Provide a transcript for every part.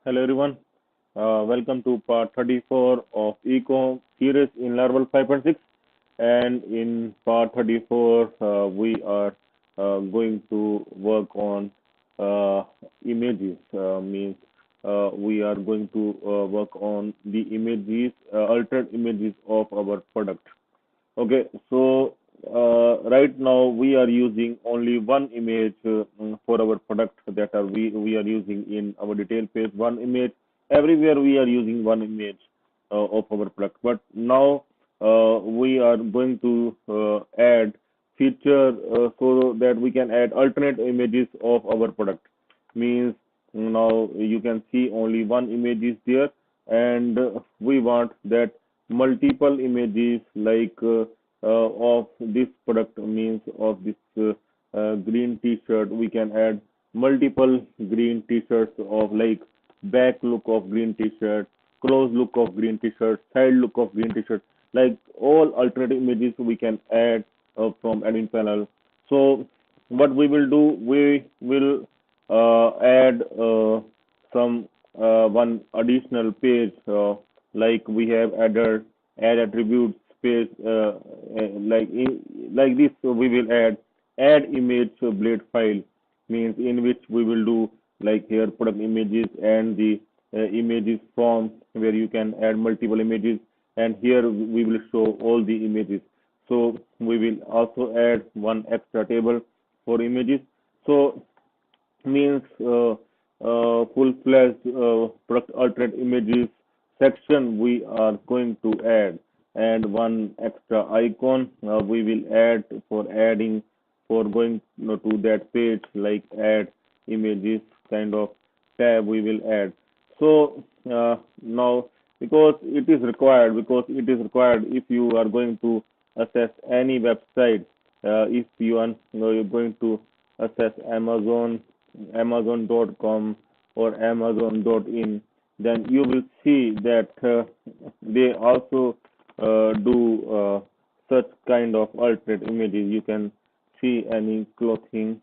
Hello everyone. Welcome to part 34 of Eco series in Laravel 5.6. And in part 34, we are going to work on images. Means we are going to work on the images, altered images of our product. Okay, so right now we are using only one image for our product that are we are using in our detail page. One image everywhere we are using one image of our product. But now we are going to add feature so that we can add alternate images of our product. Means now you can see only one image is there, and we want that multiple images of this product, means of this green t-shirt. We can add multiple green t-shirts of like back look of green t-shirt, close look of green t-shirt, side look of green t-shirt, like all alternate images we can add from admin panel. So what we will do, we will add some one additional page, like we have add attributes page, like this. So we will add image blade file, means in which we will do like here product images and the images form where you can add multiple images, and here we will show all the images. So we will also add one extra table for images. So means full-fledged product alternate images section we are going to add, and one extra icon we will add for adding, for going to that page, like add images kind of tab we will add. So now because it is required if you are going to access any website, if you are you're going to access Amazon.com or Amazon.in, then you will see that they also do such kind of alternate images. You can see any clothing.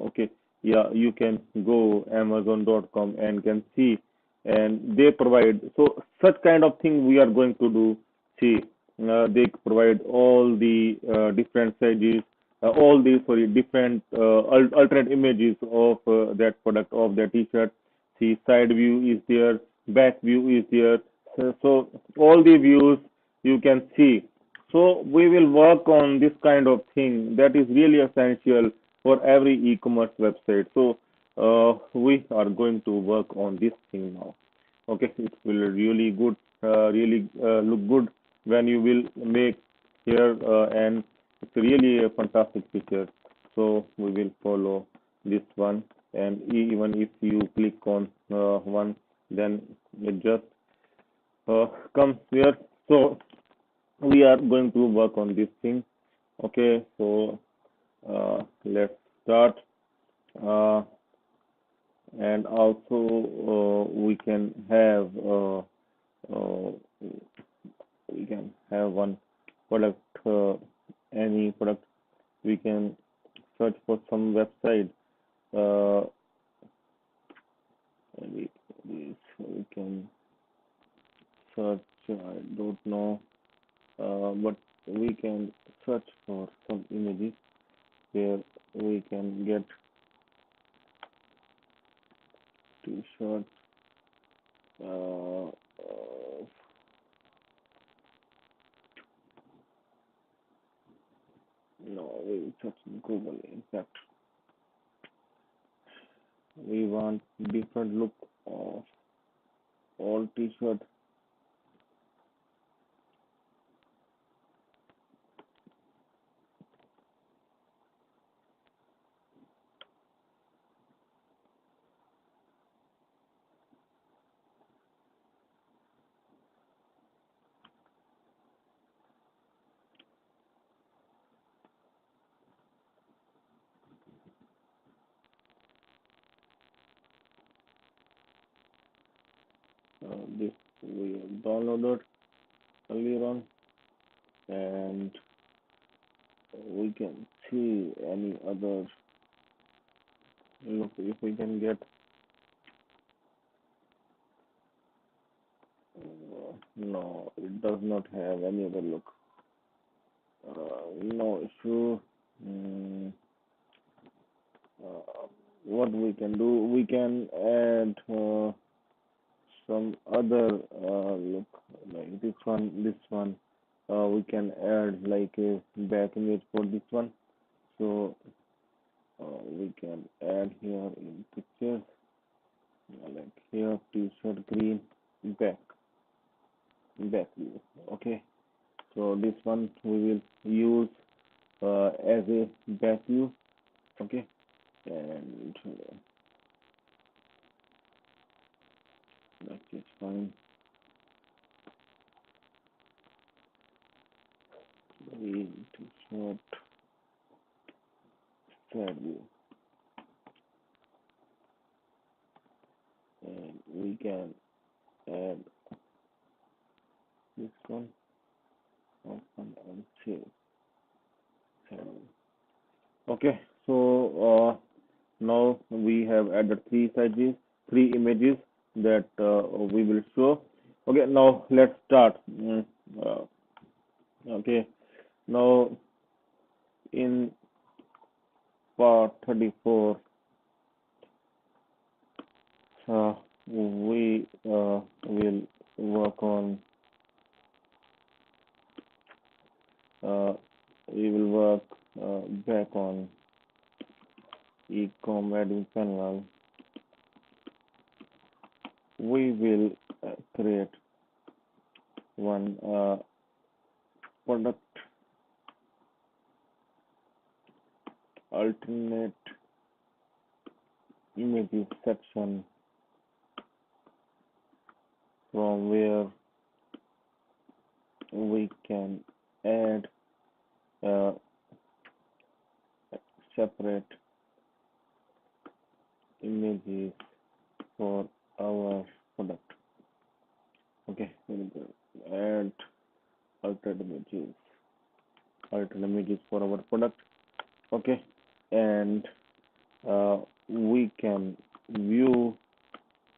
Okay, yeah, you can go Amazon.com and can see, and they provide so such kind of thing we are going to do. See, they provide all the different sizes, all the different alternate images of that product, of that t-shirt. See, side view is there, back view is there. So all the views you can see. So we will work on this kind of thing that is really essential for every e-commerce website. So we are going to work on this thing now. Okay, it will really good, really look good when you will make here, and it's really a fantastic feature. So we will follow this one, and even if you click on one, then it just comes here. So we are going to work on this thing. Okay, so let's start. And also uh, we can have one product, any product. We can search for some website. We can search, I don't know, but we can search for some images where we can get t-shirt. No, we will search in Google. In fact, we want different look of all t-shirt. This we downloaded earlier on, and we can see any other look if we can get No, it does not have any other look. No issue. Mm, what we can do, we can add some other look like this one. We can add like a back image for this one. So we can add here in pictures like here t-shirt green back view. Okay, so this one we will use as a back view. Okay, and that is fine. We t-shirt side view, and we can add this one, open and save side view. Okay, so now we have added three images that we will show. Okay, now let's start. Uh, okay, now in part 34, we will work on uh, back on ecom adding panel. We will create one product alternate images section from where we can add uh, separate images for our product. Okay, add alternate images for our product. Okay, and we can view,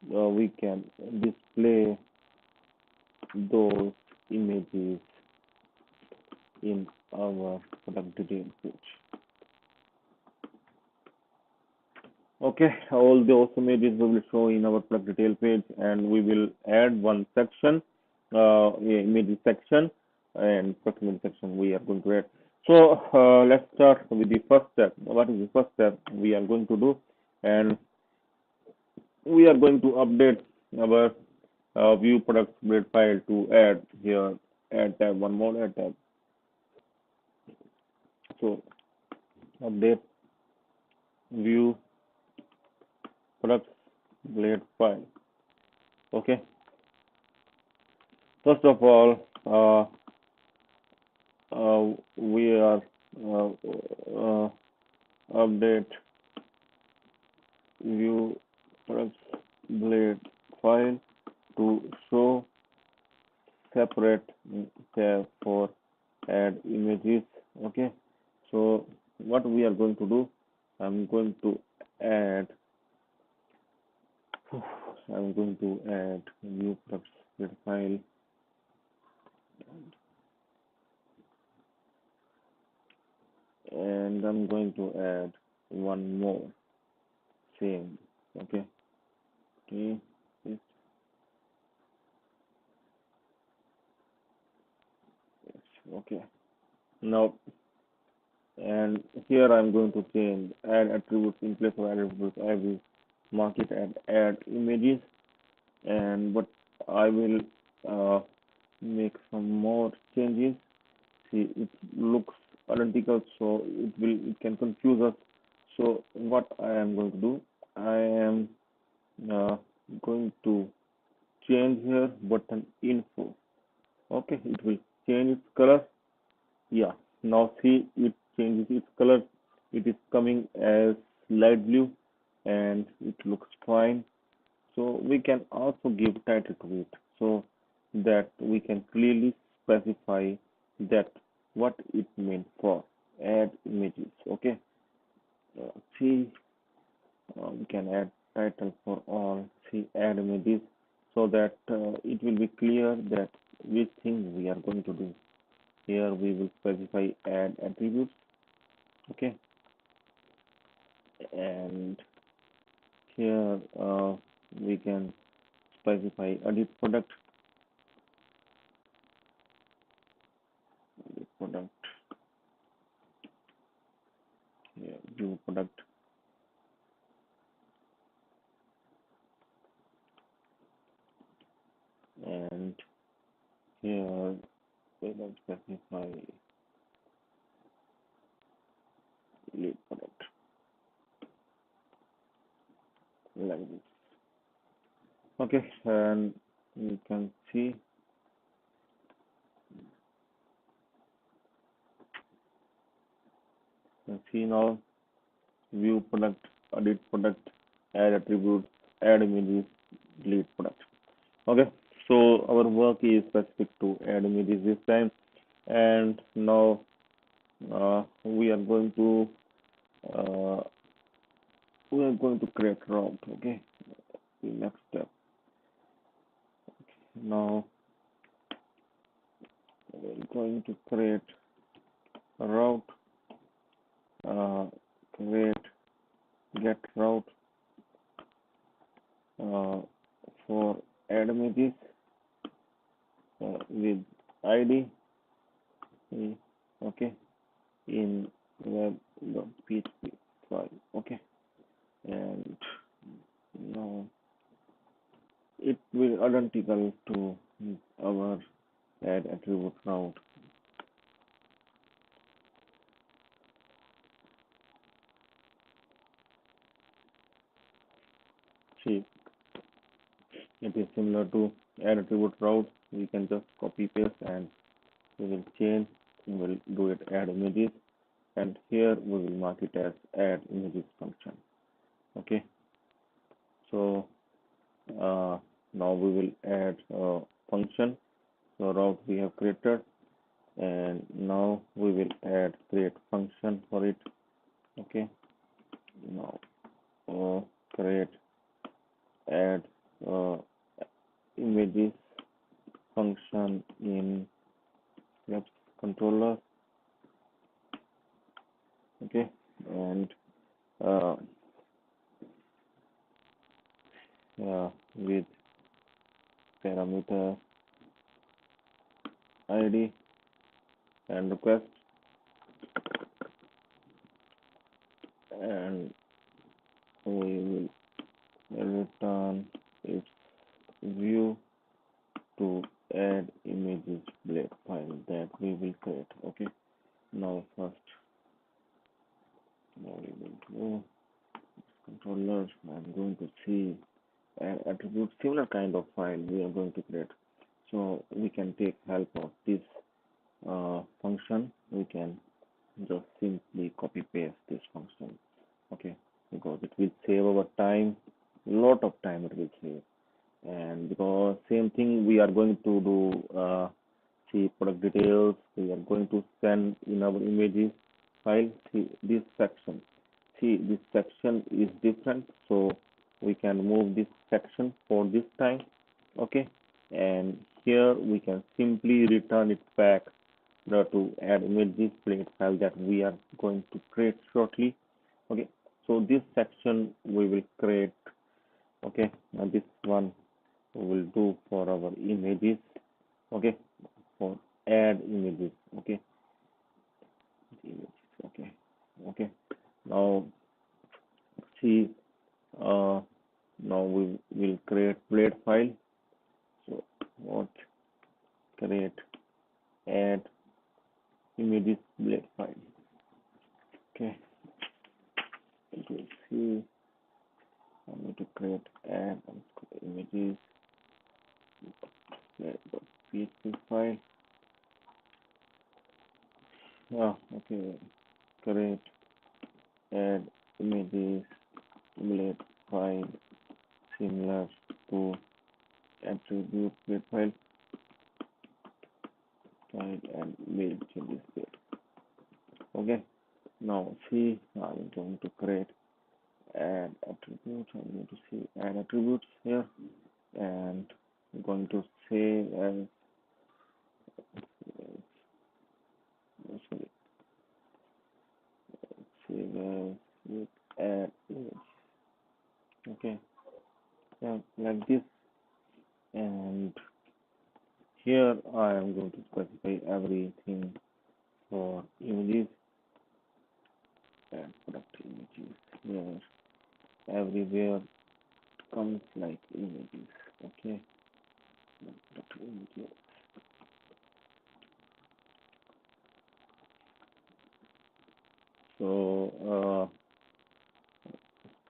we can display those images in our product detail page. Okay, all those images we will show in our product detail page, and we will add one section, image section, and first image section we are going to add. So let's start with the first step. What is the first step we are going to do? And we are going to update our view products blade file to add here, add tab, one more add tab. So update view products blade file. Okay, first of all, we are update view products blade file to show separate tab for add images. Okay, so what we are going to do, I'm going to add view products blade file, and I'm going to add one more same. Okay, okay, yes, okay. Now, and here I'm going to change add attributes in place of add attributes. I will mark it and add images, and but I will make some more changes. See, it looks identical, so it can confuse us. So what I am going to do, I am uh, going to change here button info. Okay, it will change its color. Yeah, now see, it changes its color. It is coming as light blue, and it looks fine. So we can also give title to it, so that we can clearly specify that what it meant for add images. Okay, see, we can add title for all. See, add images. so that it will be clear that which thing we are going to do. Here we will specify add attributes, okay, and here we can specify edit product, here, view product, and here we will specify lead product like this. Okay, and you can see now view product, edit product, add attributes, add images, delete product. Okay, so our work is specific to add images this time, and now we are going to create route. Okay, the next step. Now we're going to create a route, create get route for add images with ID, okay, in web.php file. Okay, and now it will identical to our add attribute route. See, it is similar to add attribute route. We can just copy paste and we will change. We will do it add images, and here we will mark it as add images function. Okay, so now we will add a function. So route we have created, and now we will add create function for it. Okay, now create add images function in ProductsController. Okay, and with parameter ID and request, and we will return its view to add images blade file that we will create. Okay, now first we will go controller. I'm going to see an attribute similar kind of file we are going to create, so we can take help of this function. We can just simply copy paste this function, okay, because it will save our time, lot of time it will save. And because same thing we are going to do, see product details, we are going to send in our images file. See this section, this section is different, so we can move this section for this time. Okay, and here we can simply return it back to add images blade file that we are going to create shortly. Okay, so this section we will create. Okay, and this one we will do for our images. Okay, for add images. Okay, okay, okay. Now see, now we will create blade file. So what create add images blade file. Okay, it will see. I need to create add images .php file. Okay, create add images blade file similar to attribute blade file and build changes there. Okay, now see, I'm going to create add attributes. I'm going to see add attributes here, and I'm going to save as sorry, save as with add image. Okay, yeah, like this, and here I am going to specify everything for images and product images. Here everywhere comes like images. Okay, product images. So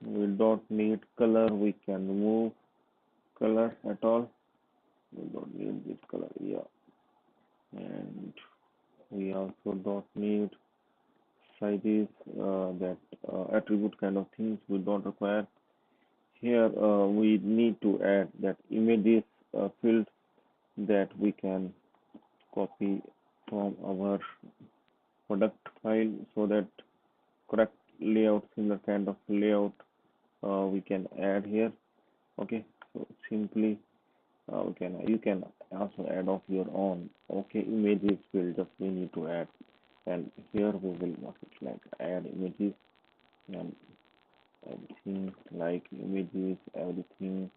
we don't need color. We can remove color at all. We don't need this color. Yeah, and we also don't need sizes, that attribute kind of things we don't require. Here we need to add that images field that we can copy from our product file, so that correct layout, similar kind of layout we can add here. Okay, so simply you can also add of your own. Okay, images field just we need to add, and here we will mark it like add images, and everything like images, everything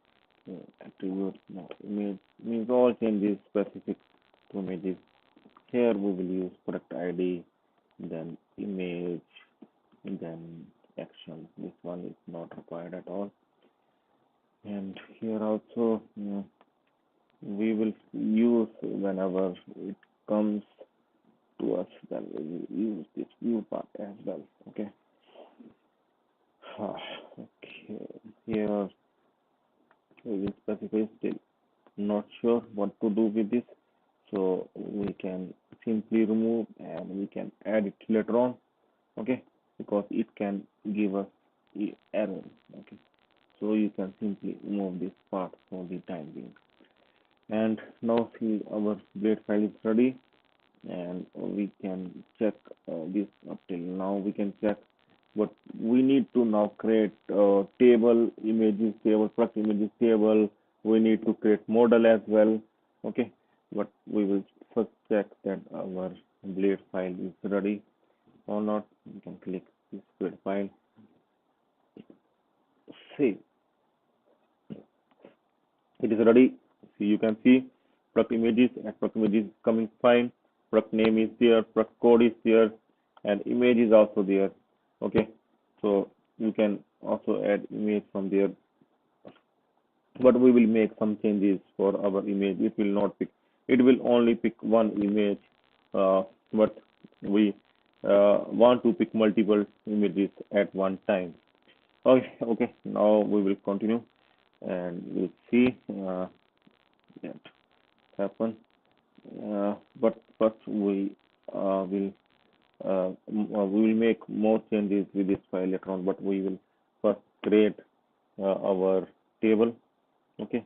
attribute. Now image means all changes specific to images. Here we will use product ID, then image, and then action. This one is not required at all. And here also we will use whenever it comes to us, then we will use this view part as well. Okay. Okay. Here we will specify still not sure what to do with this, so we can simply remove and we can add it later on. Okay, because it can give us error. Okay, so you can simply remove this part for the time being. And now see, our blade file is ready, and we can check this up till now. We can check, but we need to now create table images table, product images table. We need to create model as well. Okay, but we will first check that our blade file is ready or not. You can click this blade file, save. It is ready. So you can see product images, and product images is coming fine. Product name is there, product code is there, and image is also there. Okay, so you can also add image from there, but we will make some changes for our image. It will not pick, it will only pick one image, but we want to pick multiple images at one time. Okay, now we will continue and we'll see that happen. But first we will make more changes with this file later on, but we will first create our table. Okay,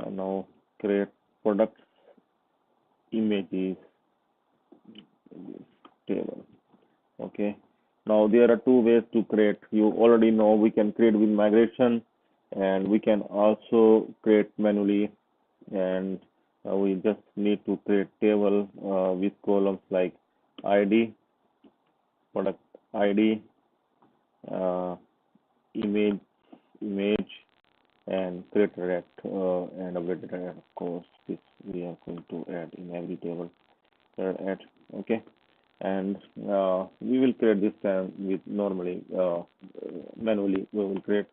now create products images table. Okay, now there are two ways to create. You already know we can create with migration, and we can also create manually, and we just need to create table with columns like ID, product ID, uh, image, and create direct and update direct. Of course, this we are going to add in every table. Add. Okay, and we will create this time with normally manually we will create,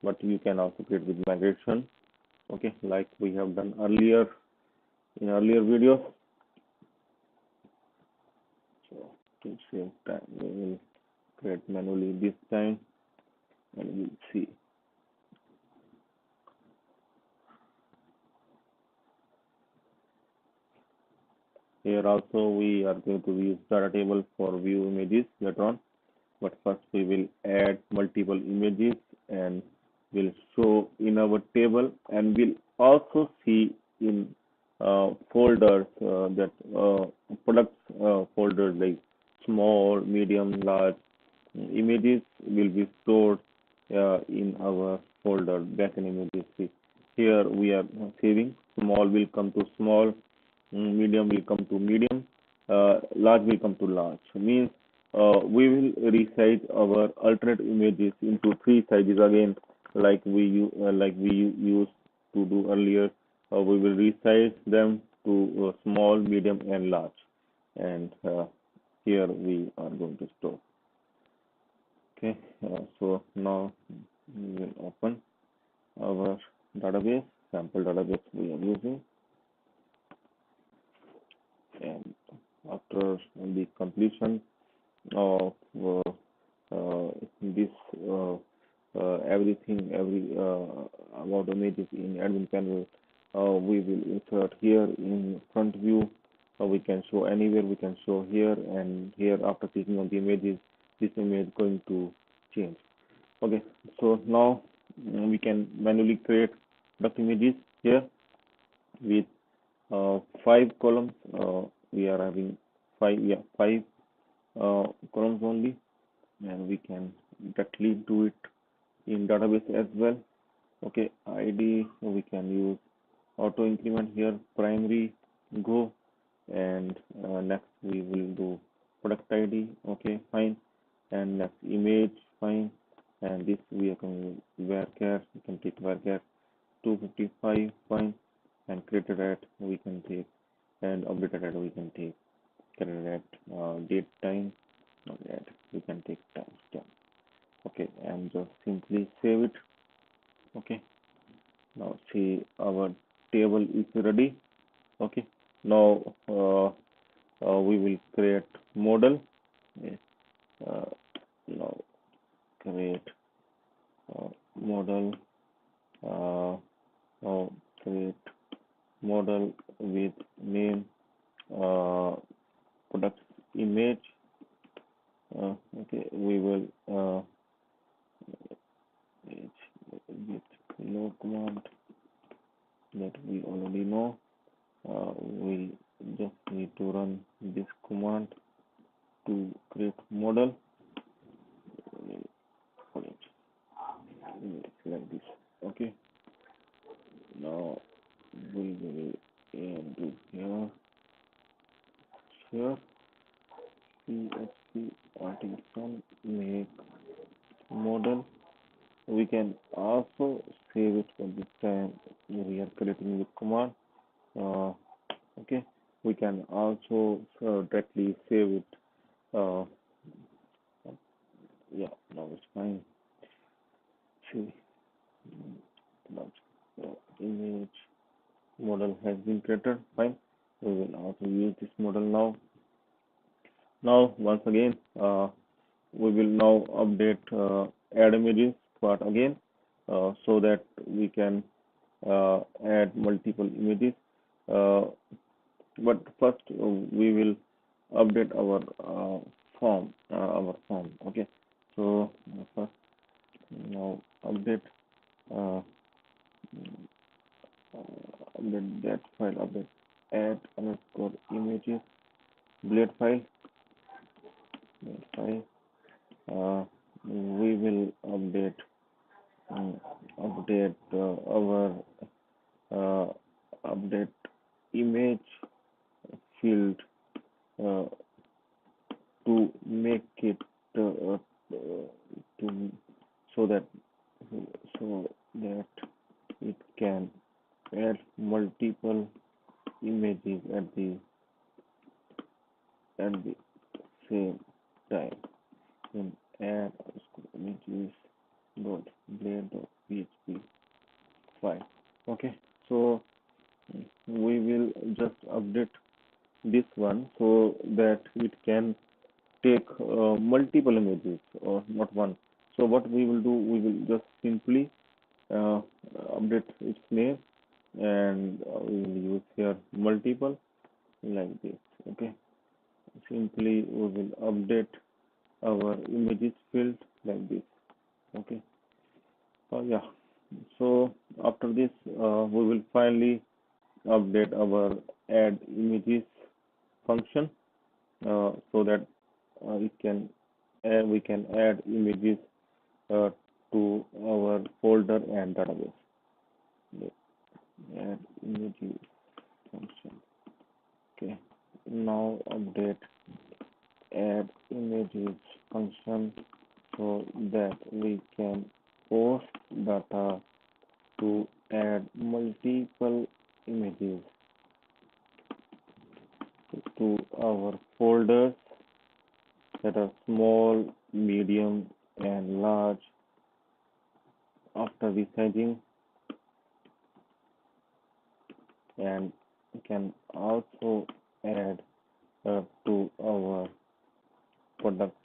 but you can also create with migration. Okay, like we have done earlier in earlier videos. So to save time, we will create manually this time, and we'll see. Here also we are going to use data table for view images later on, but first we will add multiple images and will show in our table, and we'll also see in folders that products folders like small, medium, large images will be stored in our folder backend images. See, here we are saving. Small will come to small, medium will come to medium, large will come to large. Means we will resize our alternate images into three sizes again, like we used to do earlier. We will resize them to small, medium, and large. And here we are going to store. Okay, so now we will open our database, sample database we are using, and after the completion of this everything about images in admin panel, we will insert here in front view. We can show anywhere, we can show here and here. After clicking on the images, this image is going to change. Okay, so now we can manually create product images here with 5 columns. We are having five columns only, and we can directly do it in database as well. Okay, ID we can use auto increment here, primary, go, and next we will do product ID. Okay, fine, and next image, fine, and this we are going varchar. We can take varchar 255, fine, and created at we can take, and updated at we can take, created at date time, at we can take timestamp. Okay, and just simply save it. Okay, now see our table is ready. Okay, now we will create model. Now create model. Now create model with name products image. Okay, we will with no command that we already know. We just need to run this command to create model. Like this. Okay, now we will do here PHP artisan make model. We can also save it for this time we are creating the command. Okay, we can also directly save it. Yeah, now it's fine. See, now image model has been created. Fine, we will also use this model now. Now once again, we will now update addImages part again, so that we can add multiple images. But first we will update our form. Okay, so first now update update that file, update add underscore images blade file. We will update our update image field to make it to so that it can add multiple images at the same time. And add images dot blade dot php file. Okay, so we will just update this one so that it can take multiple images or not one. So what we will do, we will just simply update its name, and we will use here multiple like this. Okay, simply we will update our images field like this. Okay, yeah, so after this we will finally update our addImages function, so that we can add images to our folder and database. add images function. Okay, now update add images function so that we can post data to add multiple images to our folders that are small, medium, and large after resizing, and we can also add to our products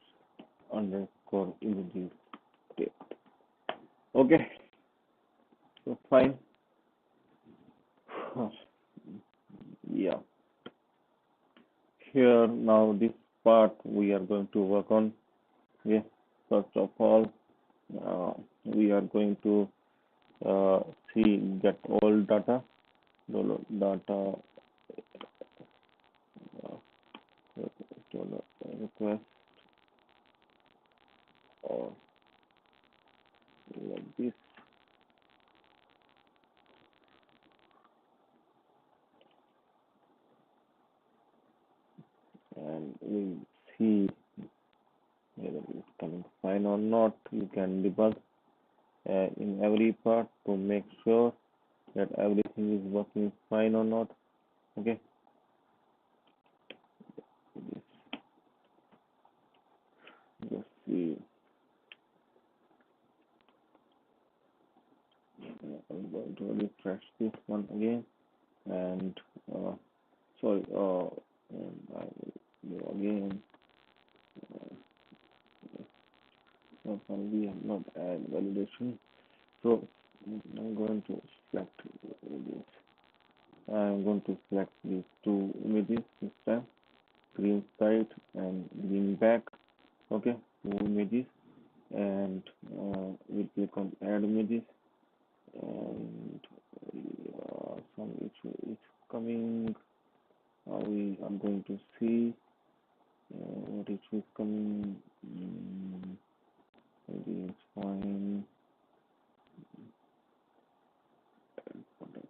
underscore images table. Okay, so fine. Yeah, here now this part we are going to work on. Yeah, first of all, we are going to uh, see get all data, data request or like this, and we see whether it's coming fine or not. You can debug in every part to make sure that everything is working fine or not. Okay, just see. I'm going to refresh this one again, and sorry, and I will go again. We have not add validation, so I'm going to select this. I'm going to select these two images this time, green side and green back. Okay, two images, and we click on add images, and some issue is coming. We are going to see what issue is coming. Maybe it's fine. Product.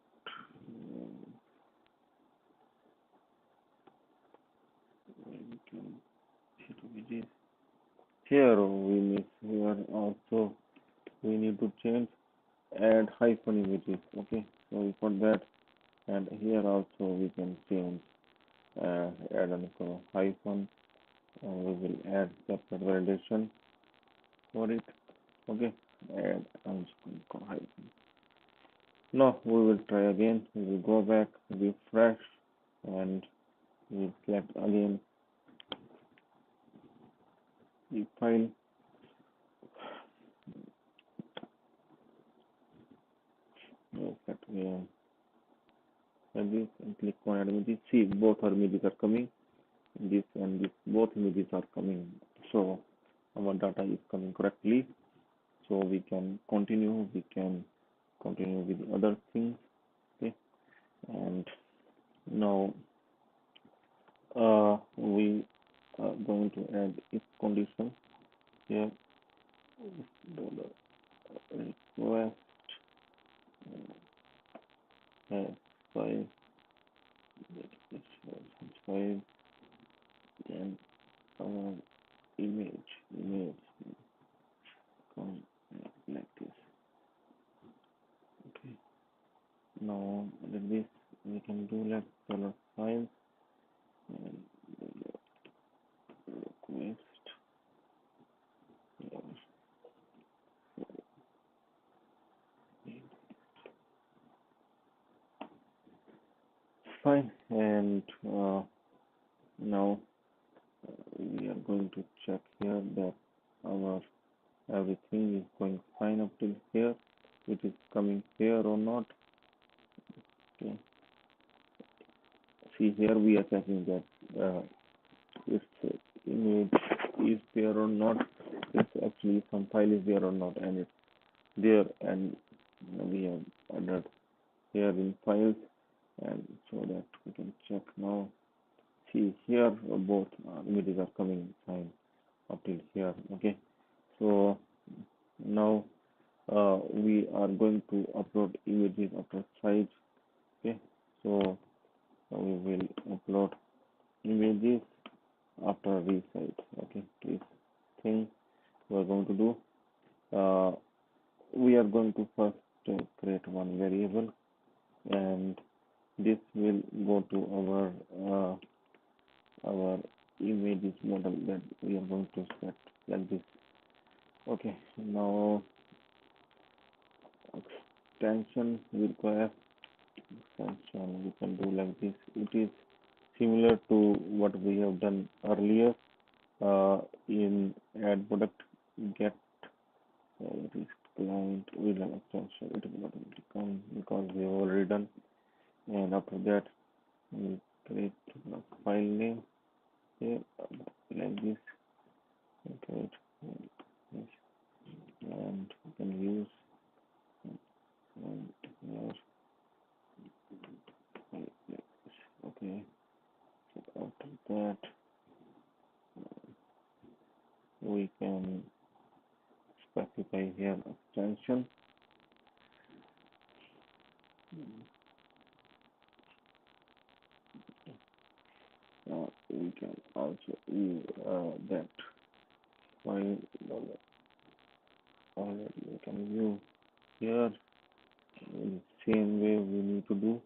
We can hit images. Here we miss. Here also we need to change add hyphen images. Okay, so for that, and here also we can change add an hyphen. We will add separate validation for it. Okay, add underscore hyphen. Now we will try again. We will go back, refresh, and we select again the file. We'll select again like this and click on add images. See, both our images are coming. This and this, both images are coming. So our data is coming correctly. So we can continue. We can continue with the other things. Okay, and now we are going to add if condition here. Request five, five, and our image come like this. Okay, now with this we can do like color files and request. Fine, and now we are going to check here that our everything is going fine up till here. It is coming here or not. Okay, see here we are checking that if image is there or not, if actually some file is there or not, and it's there, and we have added here in files, and so that we can check now. See here both images are coming fine up till here. Okay, so now we are going to upload images after size. Okay, so we will upload images after resize. Okay, this thing we are going to do. We are going to first create one variable, and this will go to our images model that we are going to set like this. Okay, now extension will require extension. We can do like this. It is similar to what we have done earlier in add product get it is client will have extension. It will automatically come because we have already done. And after that, we create a file name here like this. Okay, and we can use and here like this. Okay, so after that we can specify here extension. We can also use that file already we can use here in the same way we need to do.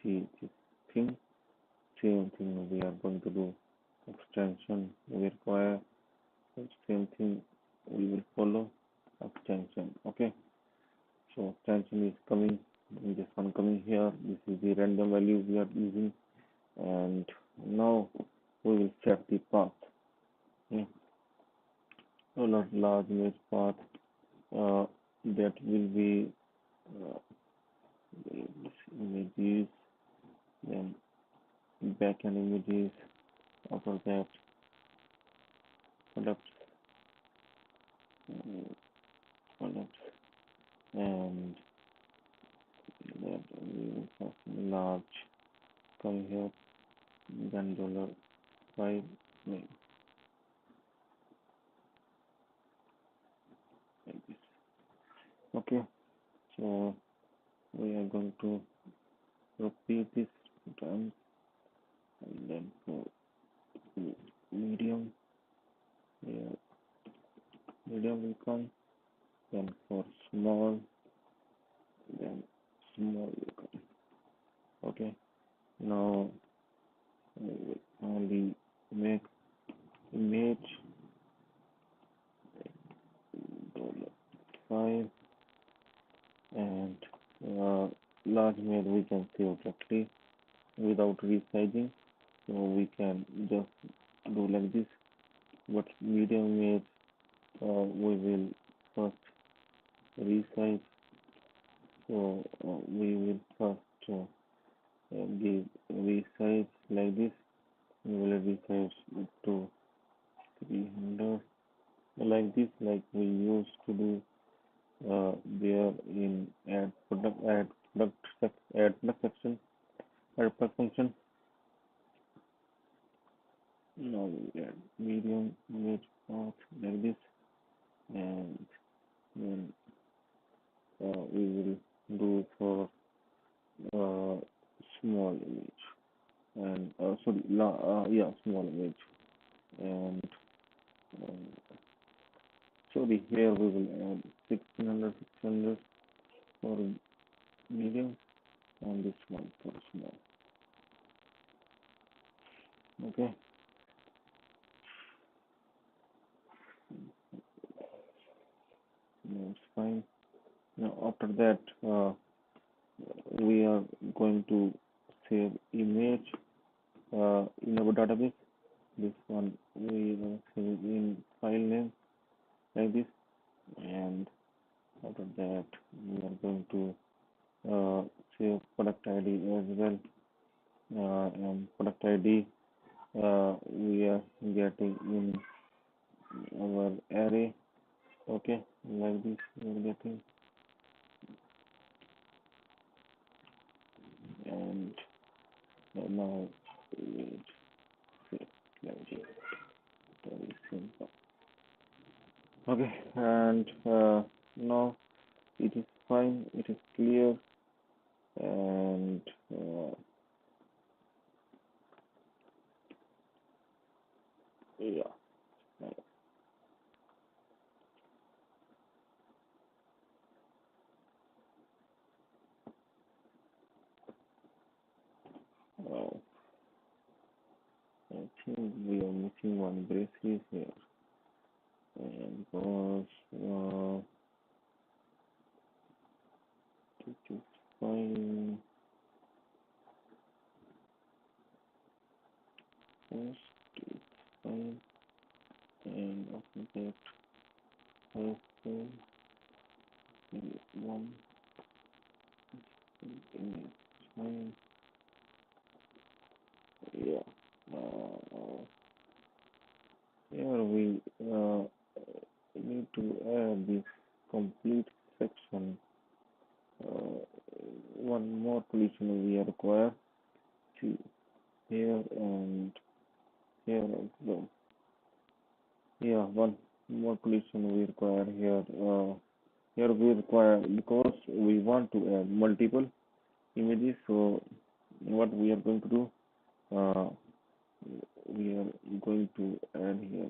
See this thing, same thing we are going to do. Extension we require, same thing we will follow extension. Okay, so extension is coming, this one coming here. This is the random value we are using, and now we will set the path. Okay. So large image path that will be images, then backend images, after that products, products, and that we will have large come here, then $5 like this. Okay, so we are going to repeat this times, and then for medium, here medium will come, then for small, then small will come. Okay, now we will only make image $5, and large image we can save directly without resizing, so we can just do like this. But medium image we will first resize, so we will first give resize like this. We will resize it to 300 like this, like we used to do there in add product section, add product function. Now we add medium image path like this, and then we will do for small image, and small image, and sorry, here we will add 600 for medium, and this one for small. Okay, no, it's fine. Now after that we are going to save image in our database. This one we will save in file name like this, and after that we are going to save product ID as well, and product ID we are getting in our array. Okay, like this we are getting, and now we save like this. Very simple. Okay, and now it is fine, it is clear. and yeah. Uh, I think we are missing one braces here, and because to find first to find and after that hyphen one fine. Yeah. Here we need to add this complete section. One more collision we require to here and here also. Yeah, one more collision we require here. Here we require because we want to add multiple images. So what we are going to do? Uh, we are going to add here.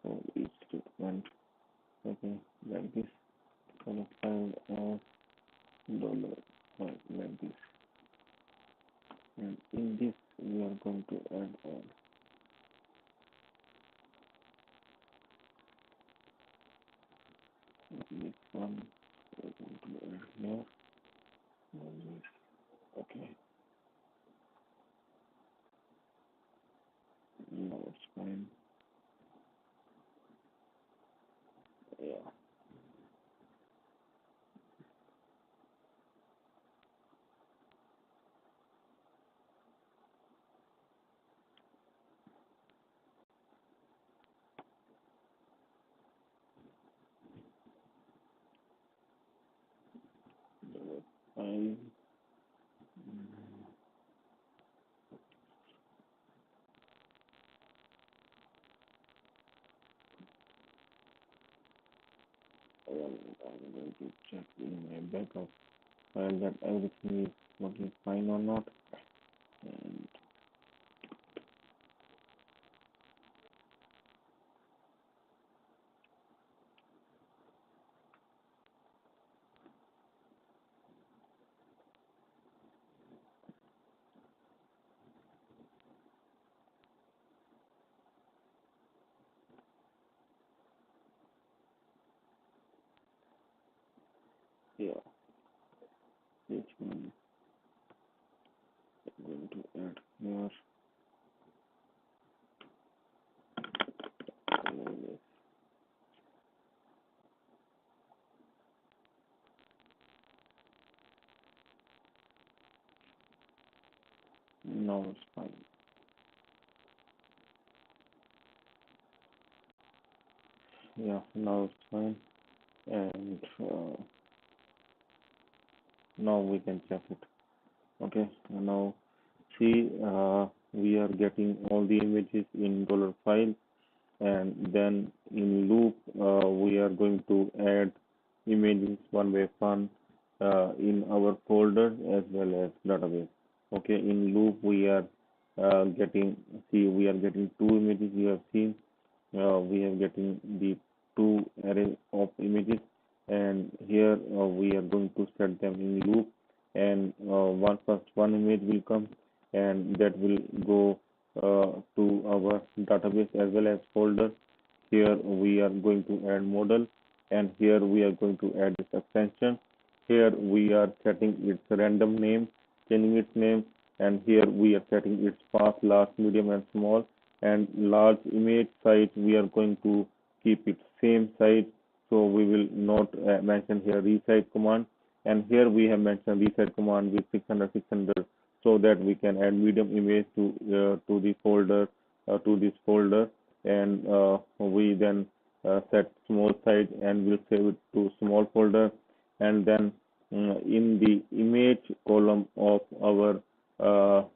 So each statement, okay, like this. Gonna find dollar like this, and in this we are going to add on this one. We're going to add here. Okay, now it's fine. Yeah, fine. I'm going to check in my backup file that everything is working fine or not. And yeah, this one I'm going to add here. Now it's fine. Yeah, now it's fine. And now we can check it. Okay, now see, we are getting all the images in dollar file, and then in loop we are going to add images one by one in our folder as well as database. Okay, in loop we are getting, see, we are getting two images. You have seen we are getting the two array of images, and here we are going to set them in loop, and one image will come, and that will go to our database as well as folder. Here we are going to add model, and here we are going to add this extension. Here we are setting its random name, changing its name, and here we are setting its fast, large, medium, and small. And large image size we are going to keep it same size, so we will not mention here resize command. And here we have mentioned resize command with 600 so that we can add medium image to the folder, to this folder, and we then set small size and we'll save it to small folder. And then in the image column of our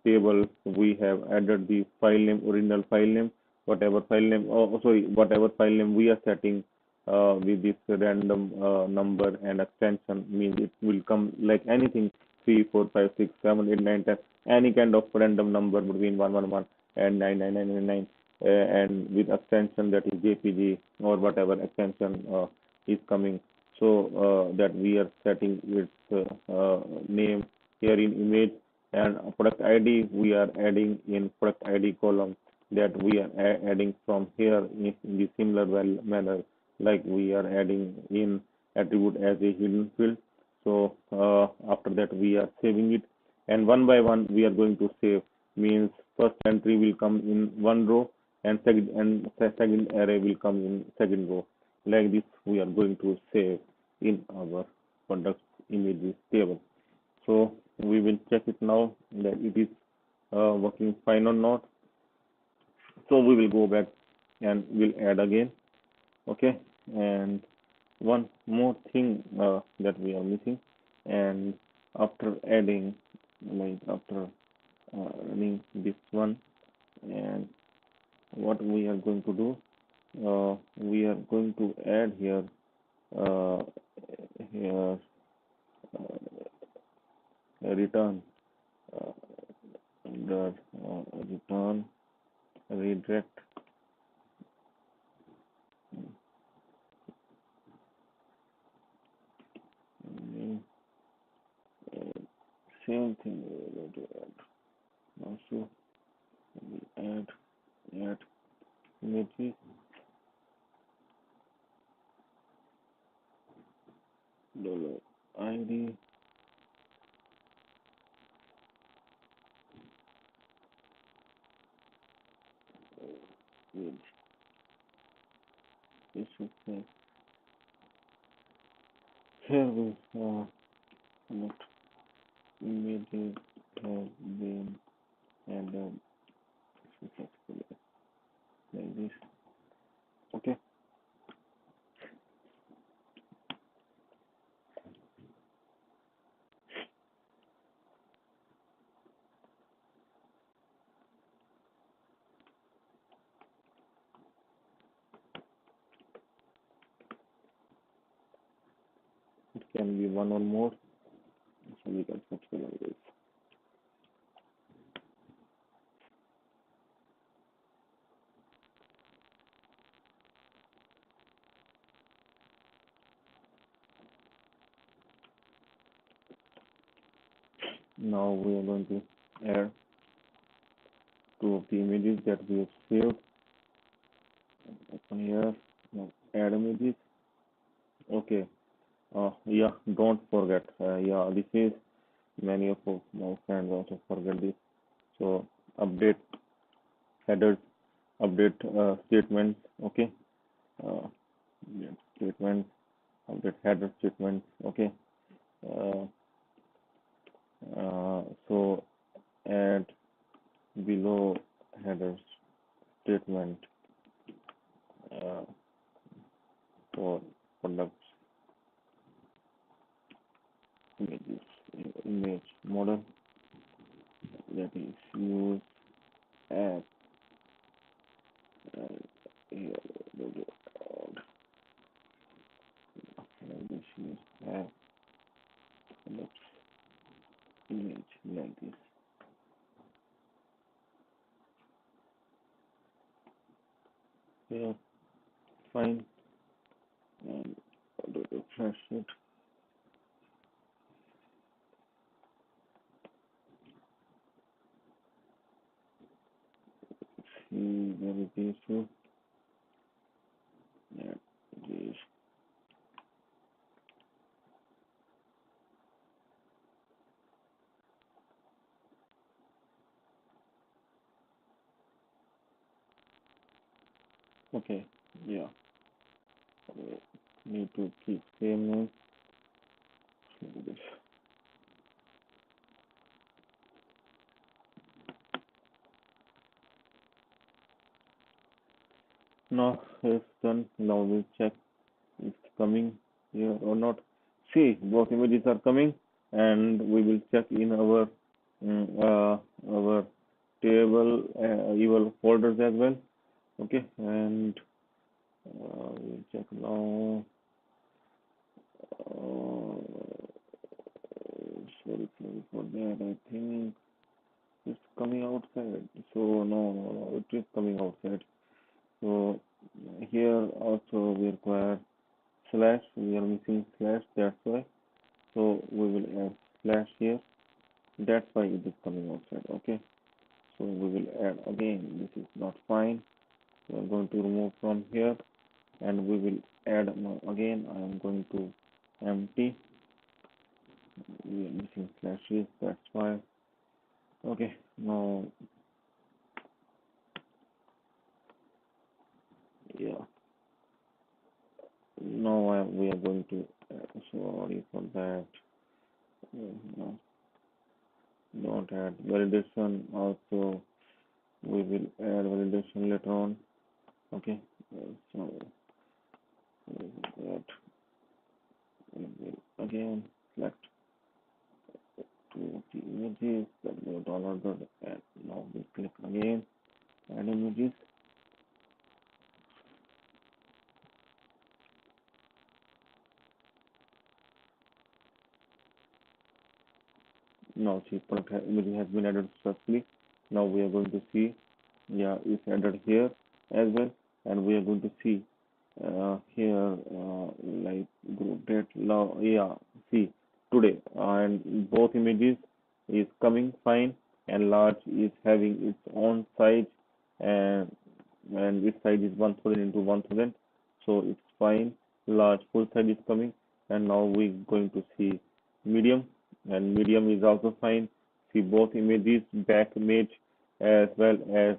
table we have added the file name, original file name, whatever file name, sorry, whatever file name we are setting with this random number and extension, means it will come like anything, 3, 4, 5, 6, 7, 8, 9, 10, any kind of random number between 111 and 99999, and with extension that is JPG or whatever extension is coming. So that we are setting its name here in image, and product ID we are adding in product ID column, that we are adding from here in the similar manner like we are adding in attribute as a hidden field. So after that we are saving it, and one by one we are going to save. Means first entry will come in one row, and second array will come in second row. Like this we are going to save in our product images table. So we will check it now that it is working fine or not. So we will go back and we'll add again. Okay, and one more thing that we are missing, and after adding, like after running this one, and what we are going to do, we are going to add here here return the return redirect. Same thing we're going to add. Also we add images, $ID, which this should say here we not images have been added successfully, like this. Okay, it can be one or more, so we can successfully like this. Now we are going to add two of the images that we have saved. Open here, now add images. Okay, yeah, don't forget, yeah, this is many of my friends also forget this. So update headers, update statements. Okay, yeah, statements, update header statements. Okay, uh, so add below headers statement for products images, image model that is used as here this is as products image like this. Yeah, fine, and refresh it. See where it is to. Yeah, it is. Okay, yeah, need to keep same name. Like this. Now it's done. Now we'll check it's coming here or not. See, both images are coming, and we will check in our our table evil folders as well. Okay, and we'll check now. Uh, sorry. that I think it's coming outside. So no, it is coming outside. So here also we require slash. We are missing slash. That's why. So we will add slash here. That's why it is coming outside. Okay. So we will add again. This is not fine. We are going to remove from here, and we will add now again. I am going to empty. We are missing slashes. That's why. Okay. Now, yeah. Now we are going to. Sorry for that. No, don't add validation. Also, we will add validation later on. Okay. So that we will again select to the images that we have downloaded, and now we click again add images. Now see product image has been added successfully. Now we are going to see, yeah, it's added here as well, and we are going to see here like group date now, yeah, see today, and both images is coming fine, and large is having its own size, and this size is 1000 into 1000, so it's fine. Large full size is coming, and now we're going to see medium, and medium is also fine. See both images, back image as well as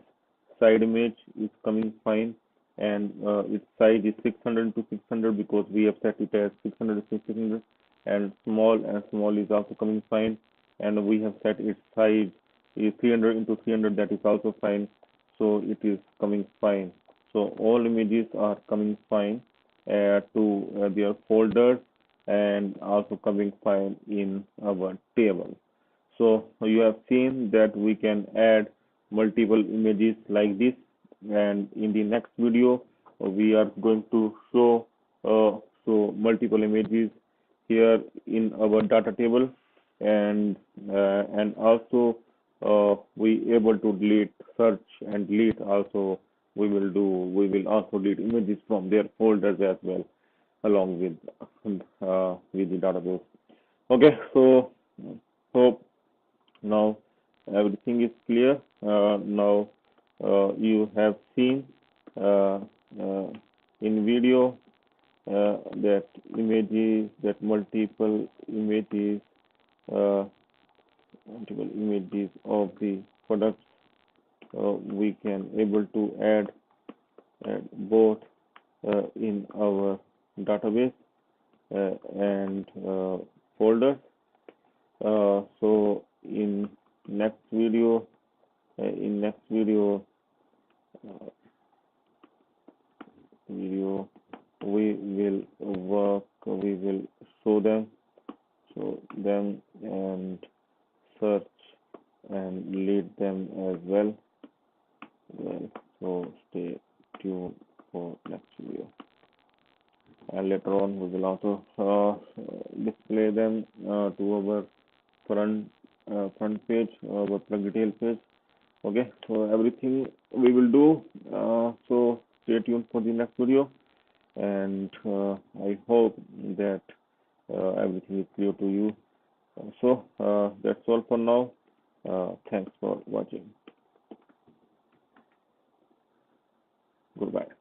side image is coming fine, and its size is 600 to 600 because we have set it as 600 to 600, and small is also coming fine, and we have set its size is 300 into 300, that is also fine, so it is coming fine. So all images are coming fine to their folders, and also coming fine in our table. So you have seen that we can add multiple images like this, and in the next video we are going to show multiple images here in our data table, and also we able to delete, search and delete. Also we will also delete images from their folders as well, along with the database. Okay, so hope now everything is clear. Now you have seen uh, uh, in video that images, that uh, multiple images of the products we can able to add both in our database and folders. So in next video, uh, we will we will show them and search and lead them as well. So stay tuned for next video. And later on, we will also display them to our front page, our plug detail page. Okay, so everything we will do. So stay tuned for the next video, and I hope that everything is clear to you. So that's all for now. Thanks for watching. Goodbye.